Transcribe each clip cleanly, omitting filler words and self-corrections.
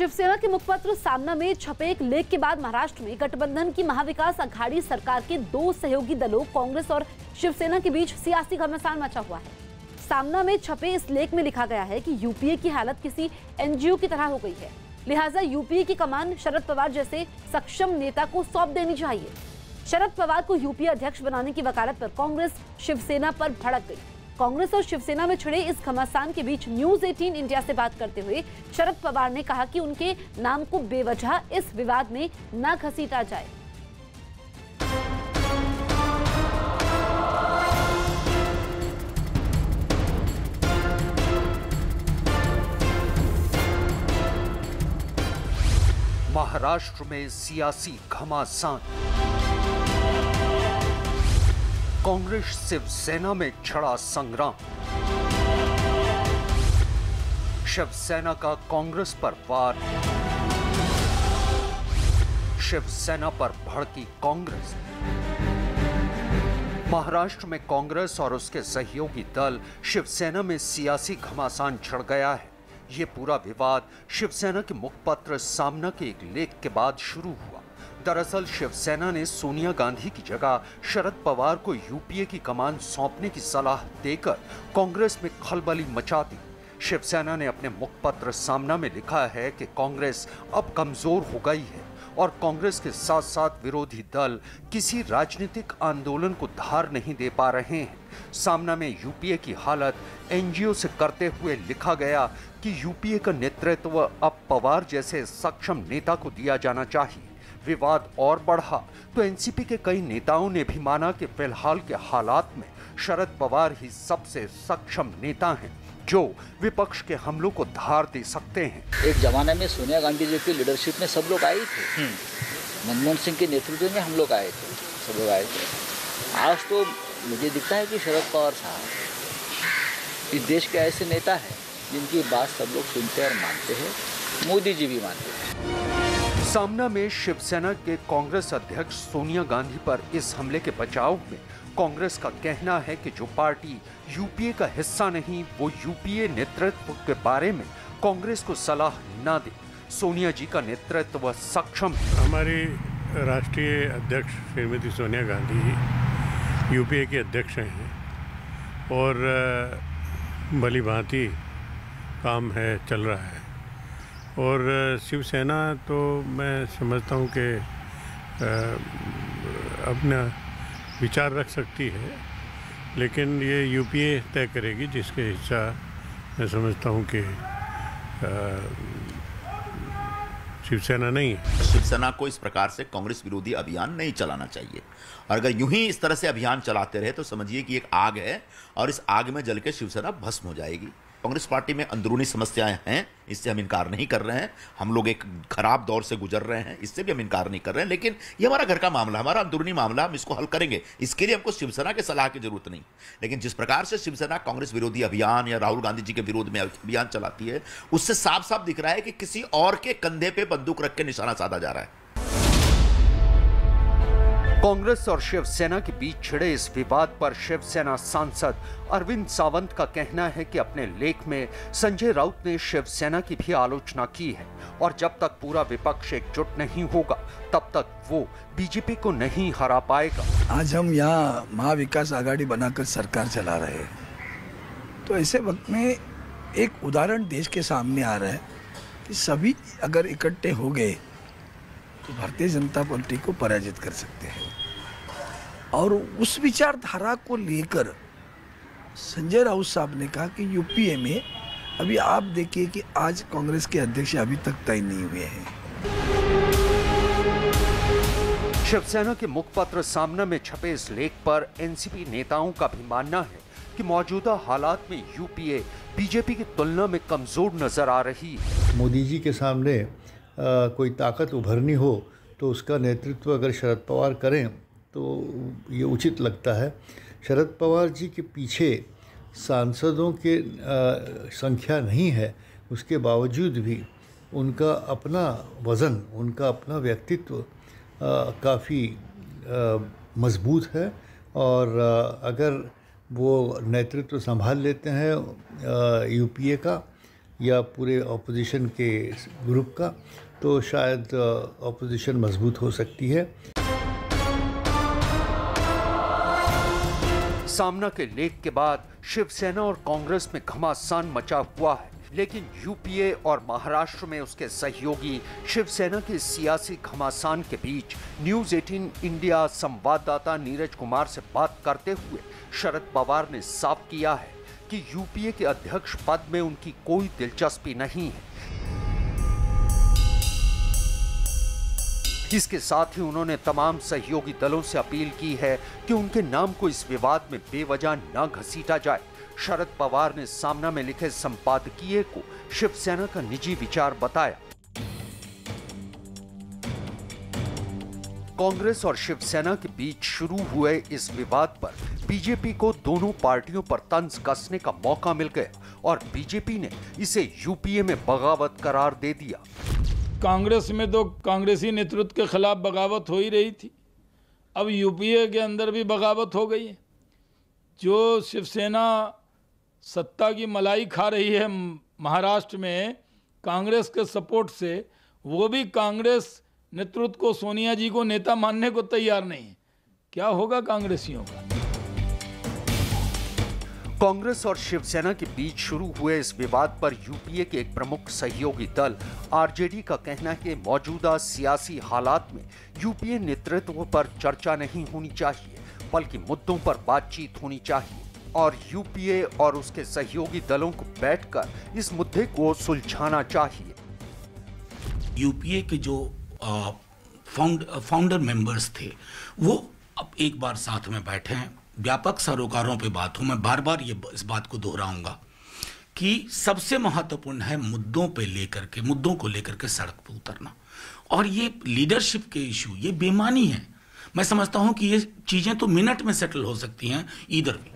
शिवसेना के मुखपत्र सामना में छपे एक लेख के बाद महाराष्ट्र में गठबंधन की महाविकास अघाड़ी सरकार के दो सहयोगी दलों कांग्रेस और शिवसेना के बीच सियासी घमासान मचा हुआ है। सामना में छपे इस लेख में लिखा गया है कि यूपीए की हालत किसी एनजीओ की तरह हो गई है, लिहाजा यूपीए की कमान शरद पवार जैसे सक्षम नेता को सौंप देनी चाहिए। शरद पवार को यूपीए अध्यक्ष बनाने की वकालत पर कांग्रेस शिवसेना पर भड़क गई। कांग्रेस और शिवसेना में छिड़े इस घमासान के बीच न्यूज 18 इंडिया से बात करते हुए शरद पवार ने कहा कि उनके नाम को बेवजह इस विवाद में न घसीटा जाए। महाराष्ट्र में सियासी घमासान, कांग्रेस शिवसेना में छिड़ा संग्राम, शिवसेना का कांग्रेस पर वार, शिवसेना पर भड़की कांग्रेस। महाराष्ट्र में कांग्रेस और उसके सहयोगी दल शिवसेना में सियासी घमासान छिड़ गया है। ये पूरा विवाद शिवसेना के मुखपत्र सामना के एक लेख के बाद शुरू हुआ। दरअसल शिवसेना ने सोनिया गांधी की जगह शरद पवार को यूपीए की कमान सौंपने की सलाह देकर कांग्रेस में खलबली मचा दी। शिवसेना ने अपने मुखपत्र सामना में लिखा है कि कांग्रेस अब कमजोर हो गई है और कांग्रेस के साथ साथ विरोधी दल किसी राजनीतिक आंदोलन को धार नहीं दे पा रहे हैं। सामना में यूपीए की हालत एनजीओ से करते हुए लिखा गया कि यूपीए का नेतृत्व अब पवार जैसे सक्षम नेता को दिया जाना चाहिए। विवाद और बढ़ा तो एनसीपी के कई नेताओं ने भी माना कि फिलहाल के हालात में शरद पवार ही सबसे सक्षम नेता हैं जो विपक्ष के हमलों को धार दे सकते हैं। एक जमाने में सोनिया गांधी जी की लीडरशिप में सब लोग आए थे, मनमोहन सिंह के नेतृत्व में हम लोग आए थे, सब लोग आए थे। आज तो मुझे दिखता है कि शरद पवार साहब इस देश के ऐसे नेता हैं जिनकी बात सब लोग सुनते और मानते हैं, मोदी जी भी मानते हैं। सामना में शिवसेना के कांग्रेस अध्यक्ष सोनिया गांधी पर इस हमले के बचाव में कांग्रेस का कहना है कि जो पार्टी यूपीए का हिस्सा नहीं वो यूपीए नेतृत्व के बारे में कांग्रेस को सलाह न दे। सोनिया जी का नेतृत्व सक्षम है। हमारी राष्ट्रीय अध्यक्ष श्रीमती सोनिया गांधी यूपीए के अध्यक्ष हैं और भली भांति काम है, चल रहा है। और शिवसेना तो मैं समझता हूँ कि अपना विचार रख सकती है, लेकिन ये यूपीए तय करेगी जिसके हिस्सा मैं समझता हूँ कि शिवसेना नहीं है। शिवसेना को इस प्रकार से कांग्रेस विरोधी अभियान नहीं चलाना चाहिए और अगर यूं ही इस तरह से अभियान चलाते रहे तो समझिए कि एक आग है और इस आग में जल के शिवसेना भस्म हो जाएगी। कांग्रेस पार्टी में अंदरूनी समस्याएं हैं, इससे हम इनकार नहीं कर रहे हैं। हम लोग एक खराब दौर से गुजर रहे हैं, इससे भी हम इनकार नहीं कर रहे हैं, लेकिन ये हमारा घर का मामला, हमारा अंदरूनी मामला, हम इसको हल करेंगे। इसके लिए हमको शिवसेना के सलाह की जरूरत नहीं। लेकिन जिस प्रकार से शिवसेना कांग्रेस विरोधी अभियान या राहुल गांधी जी के विरोध में अभियान चलाती है, उससे साफ साफ दिख रहा है कि किसी और के कंधे पे बंदूक रख के निशाना साधा जा रहा है। कांग्रेस और शिवसेना के बीच छिड़े इस विवाद पर शिवसेना सांसद अरविंद सावंत का कहना है कि अपने लेख में संजय राउत ने शिवसेना की भी आलोचना की है और जब तक पूरा विपक्ष एकजुट नहीं होगा तब तक वो बीजेपी को नहीं हरा पाएगा। आज हम यहाँ महाविकास आघाड़ी बनाकर सरकार चला रहे हैं, तो ऐसे वक्त में एक उदाहरण देश के सामने आ रहा है कि सभी अगर इकट्ठे हो गए तो भारतीय जनता पार्टी को पराजित कर सकते हैं। और उस विचारधारा को लेकर संजय राउत साहब ने कहा कि यूपीए में अभी आप देखिए कि आज कांग्रेस के अध्यक्ष अभी तक तय नहीं हुए हैं। शिवसेना के मुखपत्र सामना में छपे इस लेख पर एनसीपी नेताओं का भी मानना है कि मौजूदा हालात में यूपीए बीजेपी की तुलना में कमजोर नजर आ रही है। मोदी जी के सामने कोई ताकत उभरनी हो तो उसका नेतृत्व अगर शरद पवार करें तो ये उचित लगता है। शरद पवार जी के पीछे सांसदों के संख्या नहीं है, उसके बावजूद भी उनका अपना वज़न, उनका अपना व्यक्तित्व काफ़ी मजबूत है और अगर वो नेतृत्व संभाल लेते हैं यूपीए का या पूरे ऑपोजिशन के ग्रुप का, तो शायद ऑपोजिशन मजबूत हो सकती है। सामना के लेख के बाद शिवसेना और कांग्रेस में घमासान मचा हुआ है, लेकिन यूपीए और महाराष्ट्र में उसके सहयोगी शिवसेना के सियासी घमासान के बीच न्यूज़ 18 इंडिया संवाददाता नीरज कुमार से बात करते हुए शरद पवार ने साफ किया है कि यूपीए के अध्यक्ष पद में उनकी कोई दिलचस्पी नहीं है। इसके साथ ही उन्होंने तमाम सहयोगी दलों से अपील की है कि उनके नाम को इस विवाद में बेवजह न घसीटा जाए। शरद पवार ने सामना में लिखे संपादकीय को शिवसेना का निजी विचार बताया। कांग्रेस और शिवसेना के बीच शुरू हुए इस विवाद पर बीजेपी को दोनों पार्टियों पर तंज कसने का मौका मिल गया और बीजेपी ने इसे यूपीए में बगावत करार दे दिया। कांग्रेस में तो कांग्रेसी नेतृत्व के खिलाफ बगावत हो ही रही थी, अब यूपीए के अंदर भी बगावत हो गई है। जो शिवसेना सत्ता की मलाई खा रही है महाराष्ट्र में कांग्रेस के सपोर्ट से, वो भी कांग्रेस नेतृत्व को, सोनिया जी को नेता मानने को तैयार नहीं है। क्या होगा कांग्रेसियों का? कांग्रेस और शिवसेना के बीच शुरू हुए इस विवाद पर यूपीए के एक प्रमुख सहयोगी दल आरजेडी का कहना है कि मौजूदा सियासी हालात में यूपीए नेतृत्व पर चर्चा नहीं होनी चाहिए, बल्कि मुद्दों पर बातचीत होनी चाहिए और यूपीए और उसके सहयोगी दलों को बैठकर इस मुद्दे को सुलझाना चाहिए। यूपीए के जो फाउंडर मेंबर्स थे वो अब एक बार साथ में बैठे हैं, व्यापक सरोकारों पे बात हो। मैं बार बार इस बात को दोहराऊंगा कि सबसे महत्वपूर्ण है मुद्दों को लेकर के सड़क पर उतरना, और ये लीडरशिप के इशू, ये बेमानी है। मैं समझता हूं कि ये चीजें तो मिनट में सेटल हो सकती हैं इधर भी।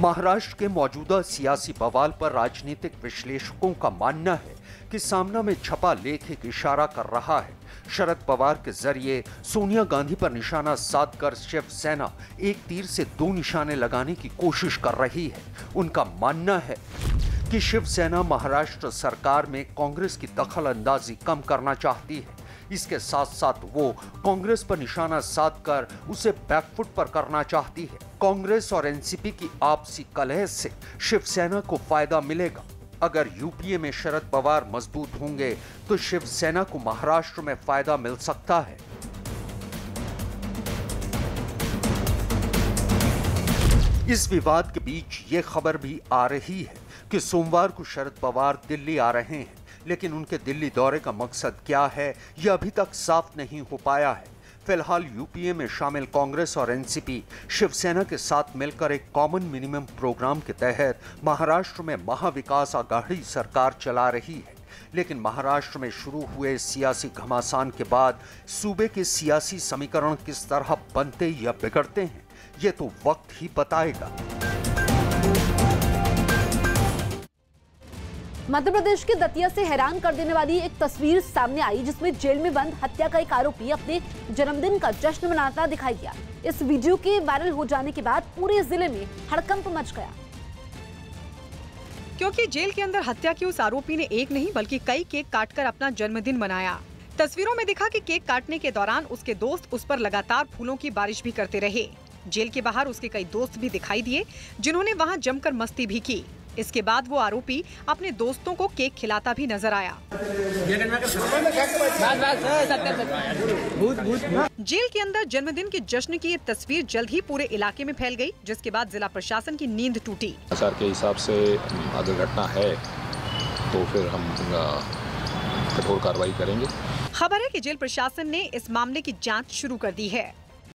महाराष्ट्र के मौजूदा सियासी बवाल पर राजनीतिक विश्लेषकों का मानना है कि सामना में छपा लेख एक इशारा कर रहा है। शरद पवार के जरिए सोनिया गांधी पर निशाना साधकर शिवसेना एक तीर से दो निशाने लगाने की कोशिश कर रही है। उनका मानना है कि शिवसेना महाराष्ट्र सरकार में कांग्रेस की दखल अंदाजी कम करना चाहती है। इसके साथ साथ वो कांग्रेस पर निशाना साधकर उसे बैकफुट पर करना चाहती है। कांग्रेस और एनसीपी की आपसी कलह से शिवसेना को फायदा मिलेगा। अगर यूपीए में शरद पवार मजबूत होंगे तो शिवसेना को महाराष्ट्र में फायदा मिल सकता है। इस विवाद के बीच ये खबर भी आ रही है कि सोमवार को शरद पवार दिल्ली आ रहे हैं, लेकिन उनके दिल्ली दौरे का मकसद क्या है यह अभी तक साफ नहीं हो पाया है। फिलहाल यूपीए में शामिल कांग्रेस और एनसीपी शिवसेना के साथ मिलकर एक कॉमन मिनिमम प्रोग्राम के तहत महाराष्ट्र में महाविकास आघाड़ी सरकार चला रही है। लेकिन महाराष्ट्र में शुरू हुए सियासी घमासान के बाद सूबे के सियासी समीकरण किस तरह बनते या बिगड़ते हैं, ये तो वक्त ही बताएगा। मध्य प्रदेश के दतिया से हैरान कर देने वाली एक तस्वीर सामने आई, जिसमें जेल में बंद हत्या का एक आरोपी अपने जन्मदिन का जश्न मनाता दिखाई दिया। इस वीडियो के वायरल हो जाने के बाद पूरे जिले में हड़कंप मच गया, क्योंकि जेल के अंदर हत्या की उस आरोपी ने एक नहीं बल्कि कई केक काटकर अपना जन्मदिन मनाया। तस्वीरों में दिखा कि केक काटने के दौरान उसके दोस्त उस पर लगातार फूलों की बारिश भी करते रहे। जेल के बाहर उसके कई दोस्त भी दिखाई दिए जिन्होंने वहां जमकर मस्ती भी की। इसके बाद वो आरोपी अपने दोस्तों को केक खिलाता भी नजर आया। जेल के अंदर जन्मदिन के जश्न की ये तस्वीर जल्द ही पूरे इलाके में फैल गई, जिसके बाद जिला प्रशासन की नींद टूटी। आचार के हिसाब से अगर घटना है तो फिर हम कठोर कार्रवाई करेंगे। खबर है कि जेल प्रशासन ने इस मामले की जांच शुरू कर दी है।